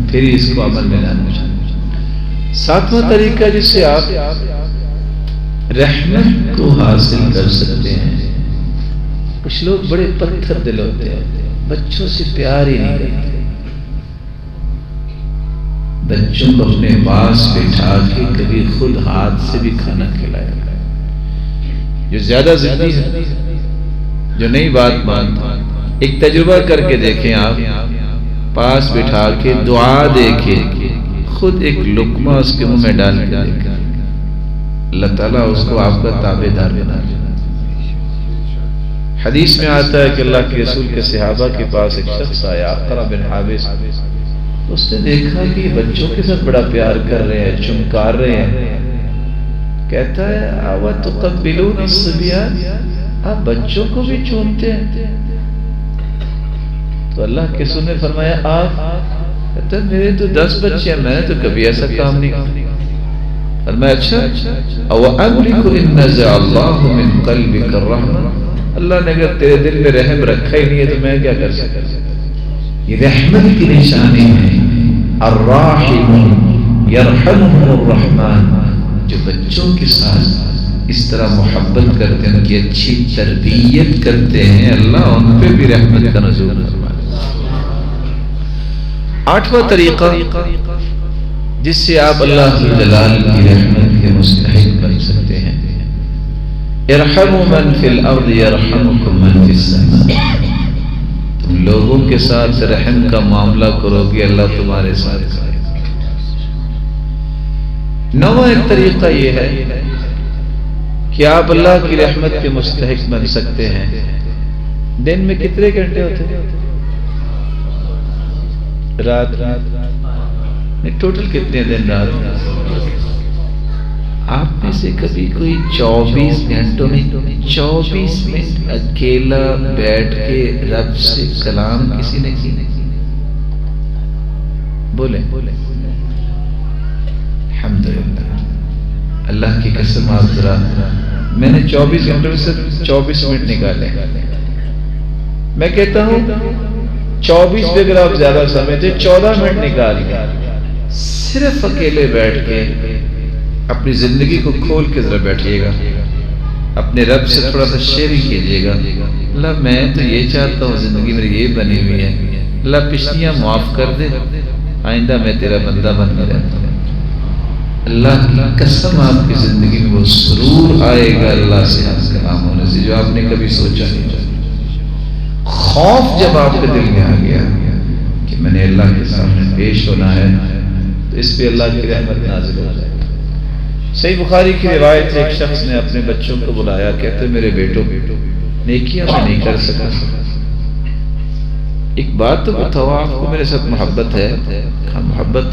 پھر ہی اس کو عمل میں لانا چاہیے۔ ساتواں طریقہ جس سے آپ رحمت کو حاصل کر سکتے ہیں، کچھ لوگ بڑے پتھر دل ہوتے ہیں، بچوں سے پیار ہی نہیں کرتے، بچوں کو اپنے پاس بٹھا کے کبھی خود ہاتھ سے بھی کھانا کھلایا، جو زیادہ ضدی ہے، جو نئی بات مانتا، ایک تجربہ کر کے دیکھیں، آپ پاس بٹھا کے دعا دے کے خود ایک لقمہ اس کے منہ میں ڈال کے دیکھیں، اللہ تعالیٰ اس کو آپ کا تابع دار بنا دے۔ حدیث میں آتا ہے کہ اللہ کے رسول کے صحابہ کے پاس ایک شخص آیا، اقرا بن حابس، اس نے دیکھا کہ بچوں کے ساتھ بڑا پیار کر رہے ہیں، چمکار رہے ہیں، کہتا ہے اَوَتُقَبِّلُونَ الصِّبْيَانَ، آپ بچوں کو بھی چومتے ہیں؟ تو اللہ کے رسول نے فرمایا آپ؟ کہتا ہے میرے تو 10 بچے ہیں، میں نے تو کبھی ایسا کام نہیں کیا۔ فرمایا اچھا، اَوَأَمْلِكُ إِن نَزَعَ اللَّهُ مِن قَلْبِكَ الرَّحْمَةَ، اللہ نے اگر تیرے دل میں رحم رکھا ہی نہیں ہے تو میں کیا کر سکتا؟ یہ رحمت کی نشانی ہے، الراحمون یرحمهم الرحمن، جو بچوں کے ساتھ اس طرح محبت کرتے ہیں، ان کی اچھی تربیت کرتے ہیں، اللہ ان پہ بھی رحمت کا نزول فرماتا ہے۔ 8واں طریقہ جس سے آپ اللہ جلال کی رحمت کے مستحق بن سکتے ہیں، ارحموا من فی الارض یرحمکم من فی السماء، تم لوگوں کے ساتھ رحم کا معاملہ کرو گے، اللہ تمہارے ساتھ کرے گا۔ 9واں ایک طریقہ یہ ہے کہ آپ اللہ کی رحمت کے مستحق بن سکتے ہیں۔ دن میں کتنے گھنٹے ہوتے ہیں؟ رات ٹوٹل کتنے دن رات؟ آپ میں سے کبھی کوئی 24 گھنٹوں میں 24 منٹ اکیلا بیٹھ کے رب سے کلام کسی نے کی؟ بولے الحمدللہ، اللہ کی قسم آپ ذرا، میں نے 24 گھنٹوں میں صرف 24 منٹ نکالے۔ میں کہتا ہوں 24 بھی اگر آپ زیادہ سمجھتے 14 منٹ نکال کے صرف اکیلے بیٹھ کے اپنی زندگی کو کھول کے ذرا بیٹھیے گا، اپنے رب سے تھوڑا سا شیئرنگ کیجیے گا. اللہ میں تو یہ چاہتا ہوں زندگی میری یہ بنی ہوئی ہے، اللہ پچھلیاں معاف کر دے، آئندہ میں تیرا بندہ بن کے رہتا ہوں. اللہ کی قسم آپ کی زندگی میں وہ سرور آئے گا اللہ سے آپ کا نام ہونے سے جو آپ نے کبھی سوچا نہیں. خوف جب آپ کے دل میں آ گیا کہ میں نے اللہ کے سامنے پیش ہونا ہے تو اس پہ اللہ کی رحمت نازل ہو جائے. صحیح بخاری کی روایت ہے، ایک شخص نے اپنے بچوں کو بلایا، کہتے میرے بیٹوں نیکیاں میں نہیں کر سکا، ایک بات تو بتاؤ آپ کو میرے ساتھ محبت ہے؟ ہاں محبت.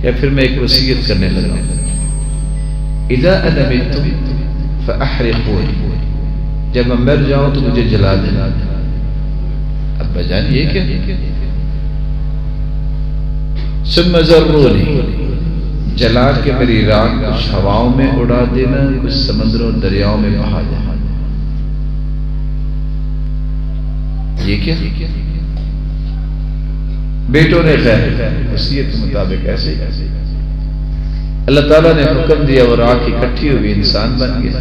کہ پھر میں ایک وصیت کرنے لگا، اذا انا مت فاحرقوني، جب میں مر جاؤں تو مجھے جلا دینا. ابا جان یہ کیا؟ ثم ذروني، جلا کے میری راکھ کچھ ہواؤں میں اڑا دینا، کچھ سمندروں دریاؤں میں بہا دینا. یہ کیا؟ بیٹوں نے خیر وصیت کے مطابق ایسے اللہ تعالیٰ نے حکم دیا اور راکھ اکٹھی ہوئی انسان بن گیا.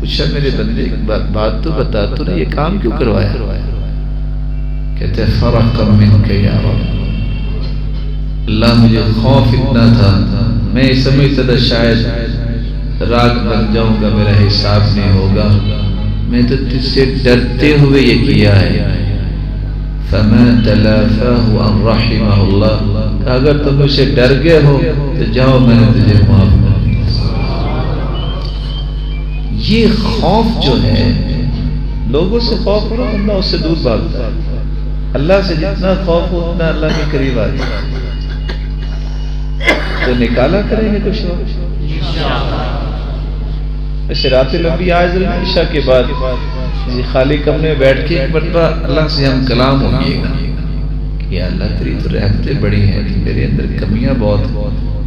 پوچھا میرے بندے ایک بات تو بتا، تو نے یہ کام کیوں کروایا؟ کہتے فرقا منک یا رب، اللہ مجھے خوف اتنا تھا، میں سمجھتا تھا شاید راکھ بن جاؤں گا، میرا حساب نہیں ہوگا، میں تو تجھ سے ڈرتے ہوئے یہ کیا ہے. فما تلافاه ان رحمه اللہ، اگر تم مجھ سے ڈر گئے ہو تو جاؤ میں نے تجھے معاف کر دیا. یہ خوف جو ہے، لوگوں سے خوف ہو بندہ اس سے دور بھاگتا ہے. اللہ سے جتنا خوف ہو اتنا اللہ کے قریب آ جائے. تو نکالا کریں گے کچھ ایسے رات لمبی آج عشاء کے بعد خالی کمرے میں بیٹھ کے ایک مرتبہ اللہ سے ہم کلام ہوئیے گا کہ یا اللہ تیری تو رحمتیں بڑی ہیں، میرے اندر کمیاں بہت ہیں.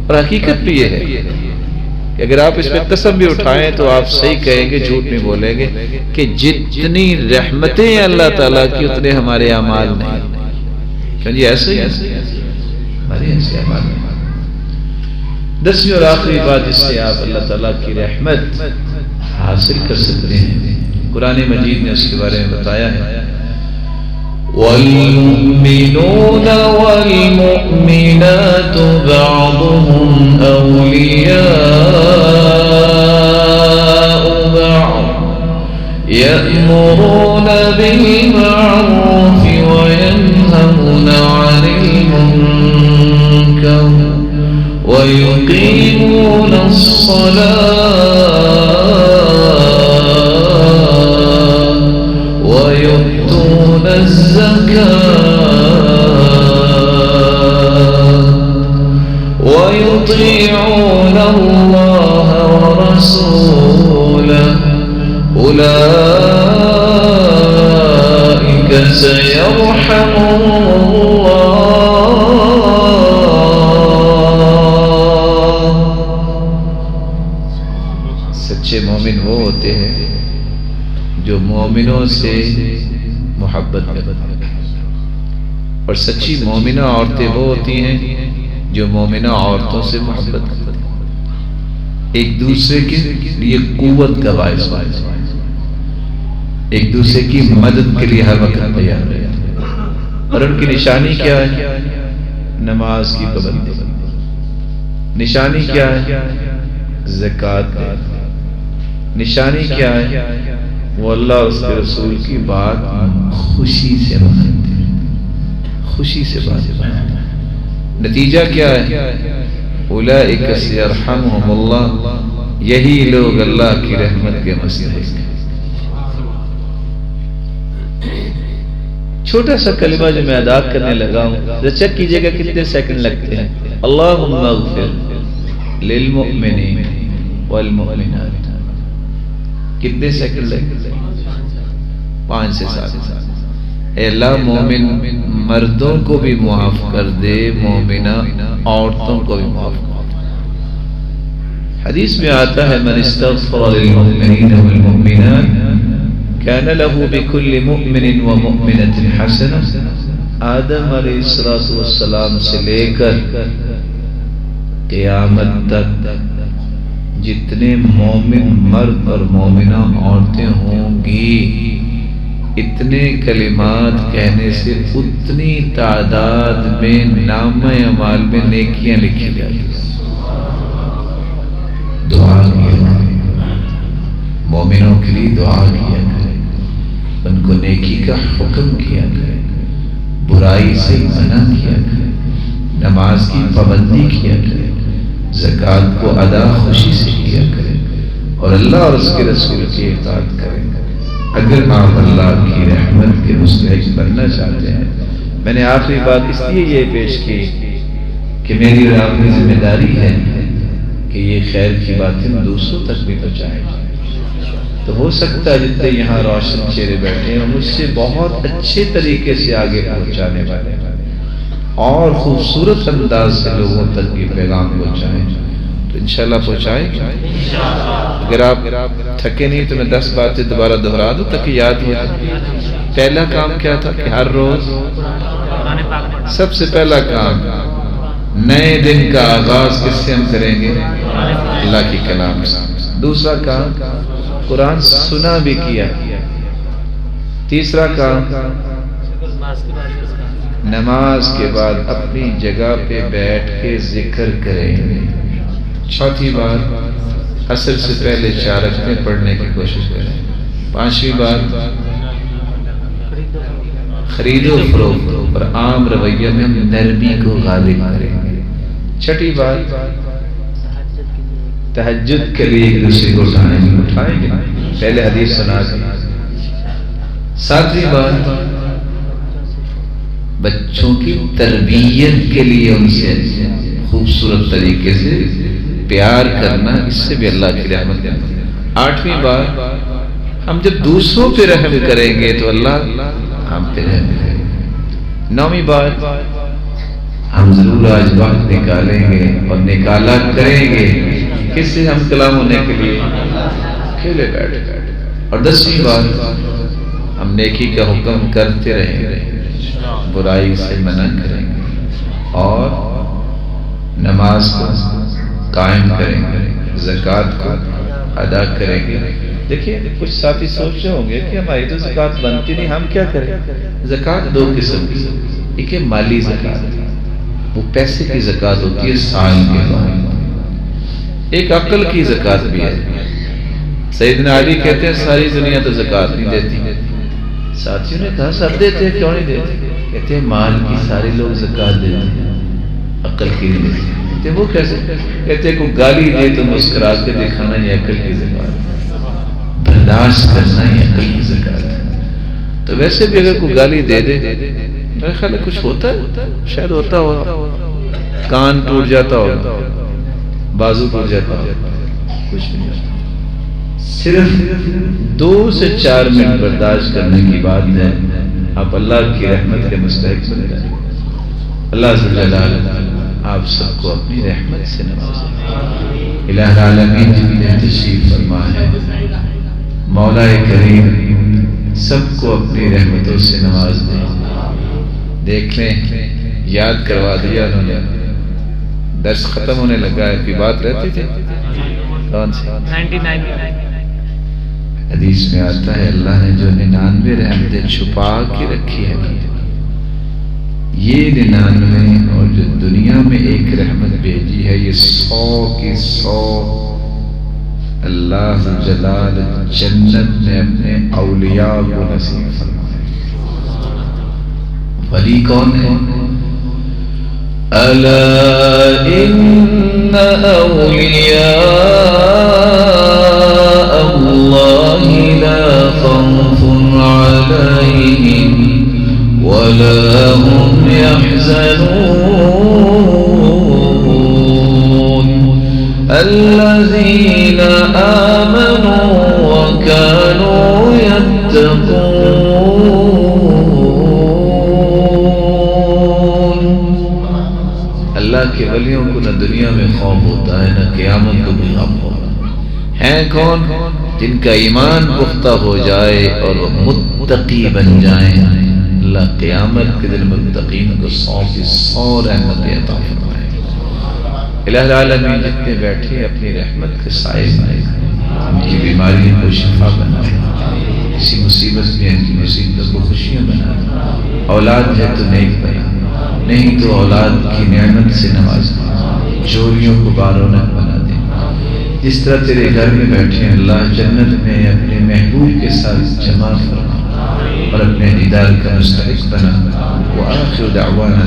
اور حقیقت بھی یہ ہے کہ اگر آپ اس پہ قسم بھی اٹھائیں تو آپ صحیح کہیں گے، جھوٹ نہیں بولیں گے کہ جتنی رحمتیں ہیں اللہ تعالیٰ کی اتنے ہمارے اعمال نہیں. کیوں جی ایسے ہی ہمارے ایسے اعمال نہیں. 10ویں اور آخری بات جس سے آپ اللہ تعالیٰ کی رحمت حاصل کر سکتے ہیں، قرآن مجید نے اس کے بارے میں بتایا ہے، وَالْمُؤْمِنُونَ وَالْمُؤْمِنَاتُ بَعْضُهُمْ أَوْلِيَاءُ بَعْضٍ يَأْمُرُونَ بِالْمَعْرُوفِ وَيَنْهَوْنَ عَنِ الْمُنكَرِ وَيُقِيمُونَ الصَّلَاةَ وَيُؤْتُونَ الزَّكَاةَ وَيُطِيعُونَ اللَّهَ وَرَسُولَهُ أُولَئِكَ سَيَرْحَمُهُمُ اللَّهُ. سچے مومن وہ ہوتے ہیں جو مومنوں سے محبت کرتے ہیں، اور سچی مومنہ عورتیں وہ ہوتی ہیں جو مومنہ عورتوں سے محبت کرتے ہیں، ایک دوسرے کے لیے قوت کا باعث ہیں، ایک دوسرے کی مدد کے لیے ہر وقت تیار ہے. اور ان کی نشانی کیا ہے؟ نماز کی پابندی. نشانی کیا ہے؟ زکوٰۃ. نشانی کیا ہے؟ وہ اللہ اور اس کے رسول کی بات خوشی سے مانتے ہیں، خوشی سے بات. نتیجہ کیا ہے؟ اولئک سیرحمہم اللہ، یہی لوگ اللہ کی رحمت کے مستحق ہیں. چھوٹا سا کلمہ جو میں ادا کرنے لگا ہوں، چیک کیجئے گا کتنے سیکنڈ لگتے ہیں. اللہم اغفر للمؤمنین والمؤمنات. کتنے سیکنڈ لگتے ہیں؟ 5 سے 7. اے اللہ مومن مردوں کو بھی معاف کر دے، مومنہ عورتوں کو بھی معاف کر دے. حدیث میں آتا ہے من استغفر للمؤمنین والمؤمنات، كان له بكل مؤمن ومؤمنة حسنة. آدم علیہ السلام سے لے کر قیامت تک جتنے مومن مرد اور مومنہ عورتیں ہوں گی، اتنے کلمات کہنے سے اتنی تعداد میں نامہ اعمال میں نیکیاں لکھی جاتی ہیں. دعا کیا کریں، مومنوں کے لیے دعا کیا کریں، ان کو نیکی کا حکم کیا کریں، برائی سے منع کیا کریں، نماز کی پابندی کیا کریں، زکوٰۃ کو ادا خوشی سے کیا کریں، اور اللہ اور اس کے رسول کی اطاعت کریں. اگر آپ اللہ کی رحمت کے مستحق بننا چاہتے ہیں، میں نے آخری بات اس لیے یہ پیش کی کہ میری اور آپ کی ذمہ داری ہے کہ یہ خیر کی باتیں دوسروں تک بھی پہنچائیں. تو ہو سکتا ہے جتنے یہاں روشن چہرے بیٹھے ہیں مجھ سے بہت اچھے طریقے سے آگے پہنچانے والے اور خوبصورت انداز سے لوگوں تک یہ پیغام پہنچائیں، تو انشاءاللہ پہنچائیں گے. اگر آپ تھکے نہیں تو میں 10 باتیں دوبارہ دہرا دوں تاکہ یاد ہو جائے. پہلا کام کیا تھا کہ ہر روز سب سے پہلا کام نئے دن کا آغاز کس سے ہم کریں گے؟ اللہ کی کلام سے. دوسرا کام قرآن سنا بھی کیا. تیسرا کام نماز کے بعد اپنی جگہ پہ بیٹھ کے ذکر کریں گے. چوتھی بات عصر سے پہلے 4 رکعتیں پڑھنے کی کوشش کریں. پانچویں بات خرید و فروخت اور عام رویہ میں ہم نرمی کو غالب کریں گے. چھٹی بات تہجد کے لیے ایک دوسرے کو اٹھائیں گے، پہلے حدیث سنا دی. ساتویں بات بچوں کی تربیت کے لیے ان سے خوبصورت طریقے سے پیار کرنا، اس سے بھی اللہ کی رحمت ہے. آٹھویں بات ہم جب دوسروں پہ رحم کریں گے تو اللہ ہم پہ رحم کریں گے. نویں بات ہم ضرور آج وقت نکالیں گے اور نکالا کریں گے کس سے؟ ہم کلام ہونے کے لیے کھیلے بیٹھے. اور 10ویں بات ہم نیکی کا حکم کرتے رہیں گے، برائی سے منع کریں گے اور نماز کو قائم کریں گے، زکوٰۃ کو ادا کریں گے. دیکھیے کچھ ساتھی سوچ رہے ہوں گے کہ ہماری تو زکوٰۃ بنتی نہیں، ہم کیا کریں؟ زکوٰۃ 2 قسم کی، ایک ہے مالی زکوٰۃ، وہ پیسے کی زکوٰۃ ہوتی ہے سال کے بعد. ایک عقل کی زکوٰۃ بھی ہے. سیدنا علی کہتے ہیں ساری دنیا تو زکوٰۃ نہیں دیتی. ساتھیوں نے کہا سب دیتے ہیں، کیوں نہیں دیتے؟ کہتے ہیں مال کی سارے لوگ زکوٰۃ دیتے ہیں، عقل کی نہیں دیتے. کہتے ہیں وہ کیسے؟ کہتے ہیں کوئی گالی دے تو مسکرا کے دکھانا یہ عقل کی زکوٰۃ، برداشت کرنا یہ عقل کی زکوٰۃ ہے. تو ویسے بھی اگر کوئی گالی دے دے میرے خیال میں کچھ ہوتا ہے، شاید ہوتا ہو، کان ٹوٹ جاتا ہو، بازو ٹوٹ جاتا ہو، کچھ نہیں ہوتا. صرف 2 سے 4 منٹ برداشت کرنے کی بات ہے، آپ اللہ کی رحمت کے مستحق بن جائیں. اللہ جل جلالہ آپ سب کو اپنی رحمت سے نوازے. الہ العالمین جنہیں تشریف فرما ہے، مولا کریم سب کو اپنی رحمتوں سے نواز دے. دیکھ لیں یاد کروا دیا انہوں نے، درس ختم ہونے لگا ہے، کوئی بات رہتی تھی کون سی؟ 99. حدیث میں آتا ہے اللہ نے جو 99 رحمتیں چھپا کے رکھی ہے، یہ 99 اور جو دنیا میں ایک رحمت بھیجی ہے، یہ 100 کی 100 اللہ جلال جنت میں اپنے اولیاء کو نصیب فرمائے. ولی کون ہے؟ الا ان اولیاء اللہ لا خوف علیہم ولا هم يحزنون الذين آمنوا وكانوا يتقون. اللہ کے ولیوں کو نہ دنیا میں خوف ہوتا ہے نہ قیامت کو بھی غم ہوتا ہے. کون؟ جن کا ایمان پختہ ہو جائے اور وہ متقی بن جائیں، اللہ قیامت کے دن متقین کو 100 رحمتیں عطا فرمائے۔ الہ العالمین جتنے بیٹھے اپنی رحمت کے سائے میں ان کی بیماریوں کو شفا بنائے، کسی مصیبت میں ان کی مصیبت کو خوشیاں بنائے، اولاد ہے تو نیک بنا، نہیں تو اولاد کی نعمت سے نوازنا، چوریوں کو بارونق بنا دے۔ جس طرح تیرے گھر میں بیٹھے اللہ جنت میں اپنے محبوب کے ساتھ جمع فرما اور اپنے دیدار کا مستحق بنا۔ وآخر دعوانا